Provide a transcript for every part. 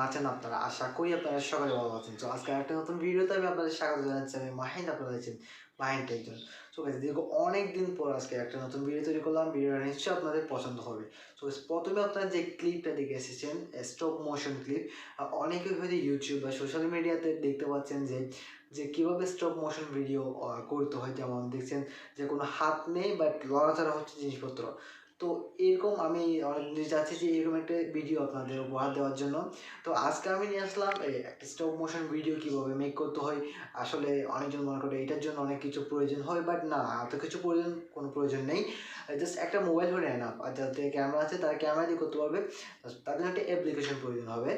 আছেন আপনারা? আশা করি আপনারা সকলে ভালো আছেন। তো আজকে একটা নতুন ভিডিওতে আমি আপনাদের স্বাগত জানাচ্ছি। আমি মাহিন, আপনারা আছেন মাহিন টেকজন। সো গাইস, দীর্ঘ অনেকদিন পর আজকে একটা নতুন ভিডিও তৈরি করলাম। ভিডিওটা নিশ্চয়ই আপনাদের পছন্দ হবে। সো গাইস, প্রথমে আপনারা যে ক্লিপটা দেখে এসেছেন, স্টপ মোশন ক্লিপ, অনেকেই হয়তো ইউটিউব বা সোশ্যাল মিডিয়াতে দেখতে পাচ্ছেন যে কীভাবে স্টপ মোশন ভিডিও করতে হয়। যেমন দেখছেন যে কোনো হাত নেই বাট লড়াচড়া হচ্ছে জিনিসপত্র। তো এরকম আমি অনেকদিন চাচ্ছি যে এরকম একটা ভিডিও আপনাদের উপহার দেওয়ার জন্য। তো আজকে আমি নিয়ে আসলাম একটা স্টপ মোশন ভিডিও কীভাবে মেক করতে হয়। আসলে অনেকজন মনে করে এটার জন্য অনেক কিছু প্রয়োজন হয়, বাট না, এত কিছু কোনো প্রয়োজন নেই। জাস্ট একটা মোবাইল হলে না, আর যাতে ক্যামেরা আছে তারা ক্যামেরা দিয়ে করতে পারবে। তাদের একটা অ্যাপ্লিকেশন প্রয়োজন হবে।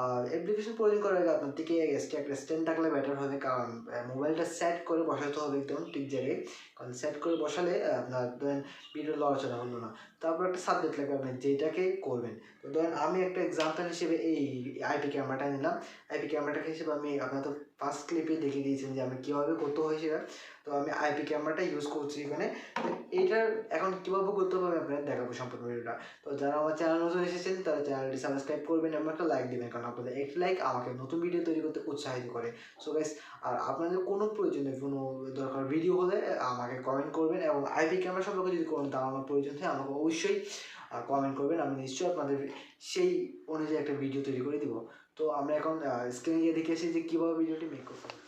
আর অ্যাপ্লিকেশন প্রয়োজন করার আগে আপনার থেকে একটা স্ট্যান্ড থাকলে বেটার হবে, কারণ মোবাইলটা সেট করে বসাতে হবে একদম ঠিক জায়গায়। কারণ সেট করে বসালে আপনার ধরেন ভিডিও লড়াচড়া হলো না। তারপর একটা সাবজেক্ট লাগবে আপনি যেটাকে করবেন। তো ধরেন আমি একটা এক্সাম্পল হিসেবে এই আইপি ক্যামেরাটা নিলাম। আইপি ক্যামেরাটা হিসেবে আমি আপনার তো ফার্স্ট ক্লিপে দেখিয়ে দিয়েছেন যে আমি কীভাবে করতে হয় সেটা। তো আমি আইপি ক্যামেরাটা ইউজ করছি এখানে। তো এইটার এখন কীভাবে করতে হবে আমি আপনাদের দেখাবো সম্পূর্ণ ভিডিওটা। তো যারা আমার চ্যানেল নতুন এসেছেন তারা চ্যানেলটি সাবস্ক্রাইব করবেন এবং একটা লাইক দেবেন, কারণ আপনাদের একটি লাইক আমাকে নতুন ভিডিও তৈরি করতে উৎসাহিত করে। সো গাইস, আর আপনাদের কোনো প্রয়োজনে কোনো দরকার ভিডিও হলে আমাকে কমেন্ট করবেন, এবং আইপি ক্যামেরা সম্পর্কে যদি কোনো ধারণার প্রয়োজন হয় আমাকে অবশ্যই কমেন্ট করবেন। আমি নিশ্চয়ই আপনাদের সেই অনুযায়ী একটা ভিডিও তৈরি করে দিব। তো আমরা এখন স্ক্রিনে গিয়ে দেখে আসি যে কীভাবে ভিডিওটি মেক করতে হবে।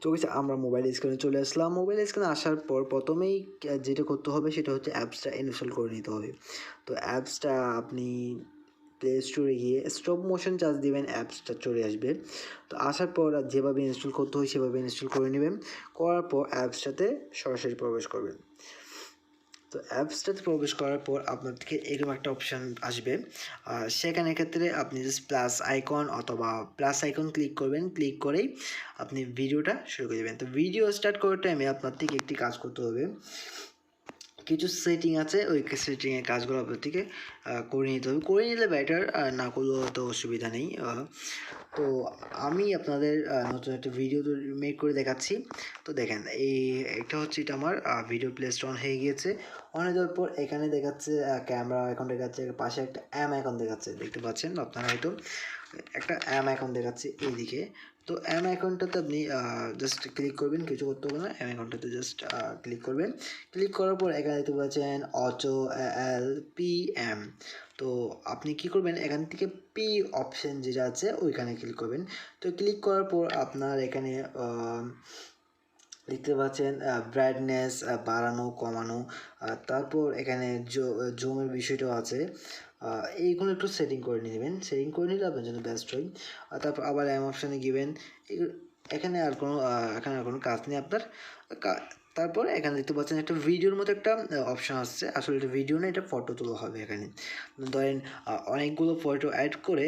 তো গেছে আমরা মোবাইল স্ক্রিনে চলে আসলাম। মোবাইল স্ক্রিনে আসার পর প্রথমেই যেটা করতে হবে সেটা হচ্ছে অ্যাপসটা ইনস্টল করে নিতে হবে। তো অ্যাপসটা আপনি প্লে স্টোরে গিয়ে স্টপ মোশন চার্জ দিবেন, অ্যাপসটা চলে আসবে। তো আসার পর যেভাবে ইনস্টল করতে হয় সেভাবে ইনস্টল করে নেবেন। করার পর অ্যাপসটাতে সরাসরি প্রবেশ করবেন। তো অ্যাপসটাতে প্রবেশ করার পর আপনার থেকে এরকম একটা অপশান আসবে। সেখানে ক্ষেত্রে আপনি জাস্ট প্লাস আইকন অথবা প্লাস আইকন ক্লিক করবেন। ক্লিক করেই আপনি ভিডিওটা শুরু করে দেবেন। তো ভিডিও স্টার্ট করার টাইমে আপনার থেকে একটি কাজ করতে হবে। কিছু সেটিং আছে, ওই সেটিংয়ের কাজগুলো আপনার থেকে করে নিতে হবে। করে নিলে বেটার, না করলেও তো অসুবিধা নেই। তো আমি আপনাদের নতুন একটা ভিডিও মেক করে দেখাচ্ছি। তো দেখেন, এটা হচ্ছে এটা আমার ভিডিও প্লে স্টোর অন হয়ে গিয়েছে। অন হয়ে যাওয়ার পর এখানে দেখাচ্ছে ক্যামেরা আইকন দেখাচ্ছে, পাশে একটা আইকন দেখাচ্ছে, দেখতে পাচ্ছেন আপনারা হয়তো। একটা আইকন দেখাচ্ছে এইদিকে। তো আইকনটাতে আপনি জাস্ট ক্লিক করবেন, কিছু করতে হবে না। আইকনটাতে জাস্ট ক্লিক করবেন। ক্লিক করার পর এখানে দেখতে পাচ্ছেন অটো LPM। তো আপনি কি করবেন, এখান থেকে পি অপশন যেটা আছে ওইখানে ক্লিক করবেন। তো ক্লিক করার পর আপনার এখানে দেখতে পাচ্ছেন ব্রাইটনেস বাড়ানো কমানো, তারপর এখানে জুমের বিষয়টাও আছে। এইগুলো একটু সেটিং করে নেবেন। সেটিং করে নিলে আপনার জন্য বেস্ট হয়। তারপর আবার অপশানে গিয়েবেন। এখানে আর কোনো কাজ নেই আপনার। তারপর এখানে দেখতে পাচ্ছেন একটা ভিডিওর মতো একটা অপশান আসছে। আসলে এটা ভিডিও না, এটা ফটো তোলা হবে এখানে। ধরেন অনেকগুলো ফটো অ্যাড করে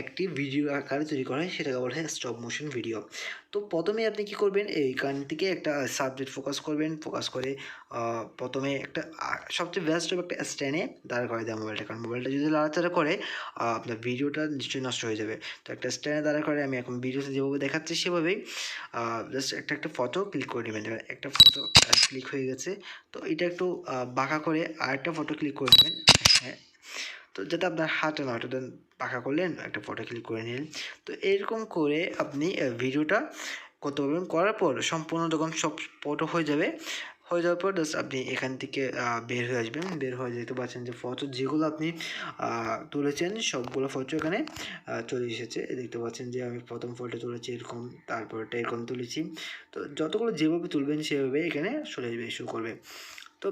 একটি ভিডিও আকারে তৈরি করা হয়, সেটাকে বলা হয় স্টপ মোশন ভিডিও। তো প্রথমে আপনি কী করবেন, এইখান থেকে একটা সাবজেক্ট ফোকাস করবেন। ফোকাস করে প্রথমে একটা সবচেয়ে বেস্ট হবে একটা স্ট্যান্ডে দাঁড় করে দেওয়া মোবাইলটা, কারণ মোবাইলটা যদি লাড়াচাড়া করে আপনার ভিডিওটা নিশ্চয়ই নষ্ট হয়ে যাবে। তো একটা স্ট্যান্ডে দাঁড়া করে আমি এখন ভিডিওতে যেভাবে দেখাচ্ছি সেভাবেই জাস্ট একটা ফটো ক্লিক করে নেবেন। একটা ফটো ক্লিক হয়ে গেছে। তো এটা একটু বাঁকা করে আরেকটা ফটো ক্লিক করে নেবেন। হ্যাঁ, তো যাতে আপনার হাতে না, ওটা পাকা করলেন, একটা ফটো ক্লিক করে নিলেন। তো এরকম করে আপনি ভিডিওটা করতে পারবেন। করার পর সম্পূর্ণ যখন সব ফটো হয়ে যাওয়ার পর জাস্ট আপনি এখান থেকে বের হয়ে আসবেন। বের হয়ে যেতে পারছেন যে ফটো যেগুলো আপনি তুলেছেন সবগুলো ফটো এখানে চলে এসেছে। দেখতে পাচ্ছেন যে আমি প্রথম ফটো তুলেছি এরকম, তারপরটা এরকম তুলেছি। তো যতগুলো যেভাবে তুলবেন সেভাবে এখানে চলে আসবে, শো করবে। তো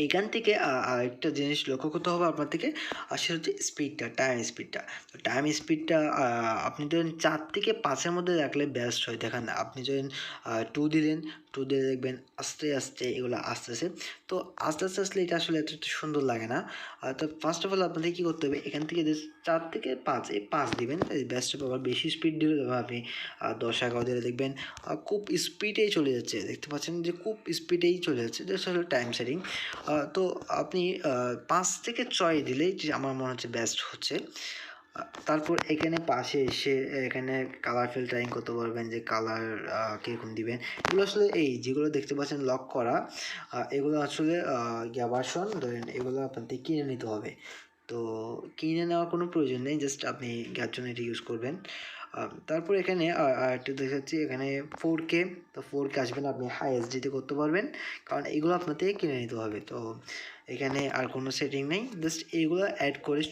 এইখান থেকে আরেকটা জিনিস লক্ষ্য করতে হবে আপনার থেকে, আর সেটা হচ্ছে স্পিডটা, টাইম স্পিডটা। তো টাইম স্পিডটা আপনি ধরেন 4 থেকে 5-এর মধ্যে রাখলে বেস্ট হয়। দেখেন, আপনি ধরেন 2 দিলেন, 2 দিয়ে দেখবেন আস্তে আস্তে এগুলো আসতেছে। তো আস্তে আস্তে আসলে এটা আসলে এত সুন্দর লাগে না। তো ফার্স্ট অফ অল আপনাদের কী করতে হবে, এখান থেকে 4 থেকে 5, এই 5 দিবেন, বেস্ট হবে। আবার বেশি স্পিড দিলে আপনি 10-11 দিলে দেখবেন খুব স্পিডেই চলে যাচ্ছে। দেখতে পাচ্ছেন যে খুব স্পিডেই চলে যাচ্ছে, জাস্ট হলো টাইম সেটিং। তো আপনি 5 থেকে 6 দিলেই আমার মনে হচ্ছে বেস্ট হচ্ছে। তারপর এখানে পাশে এসে এখানে কালার ফিল্টারিং করতে পারবেন, যে কালার কীরকম দিবেন। এগুলো আসলে এই যেগুলো দেখতে পাচ্ছেন লক করা, এগুলো আসলে ভার্সন ধরেন এগুলো আপনাদের কিনে নিতে হবে। তো কিনে নেওয়ার কোনো প্রয়োজন নেই, জাস্ট আপনি যার জন্য এটা ইউজ করবেন। তারপর এখানে আরেকটা দেখাচ্ছি, এখানে 4K, তো 4K আসবেন আপনি হাই এইচডিতে করতে পারবেন, কারণ এগুলো আপনার থেকে কিনে নিতে হবে। তো এখানে আর কোনো সেটিং নেই, জাস্ট এইগুলো অ্যাড করে,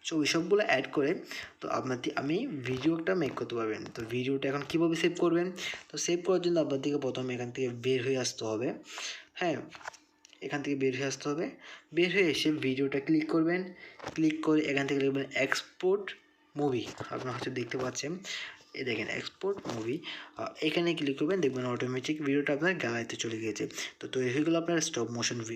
সো ওই সবগুলো অ্যাড করে তো আমি ভিডিওটা মেক করতে পারবেন। তো ভিডিওটা এখন কীভাবে সেভ করবেন, তো সেভ করার জন্য আপনাদেরকে প্রথমে এখান থেকে বের হয়ে আসতে হবে। হ্যাঁ, এখান থেকে বের হয়ে আসতে হবে, বের হয়ে এসে ভিডিওটা ক্লিক করবেন, ক্লিক করে এখান থেকে লিখবেন এক্সপোর্ট মুভি, আপনারা হয়তো দেখতে পাচ্ছেন, এই দেখেন এক্সপোর্ট মুভি, এখানে ক্লিক করবেন, দেখবেন অটোমেটিক ভিডিওটা আপনার গ্যালারিতে চলে গিয়েছে। তো তৈরি হয়ে গেল আপনার স্টপ মোশন ভিডিও।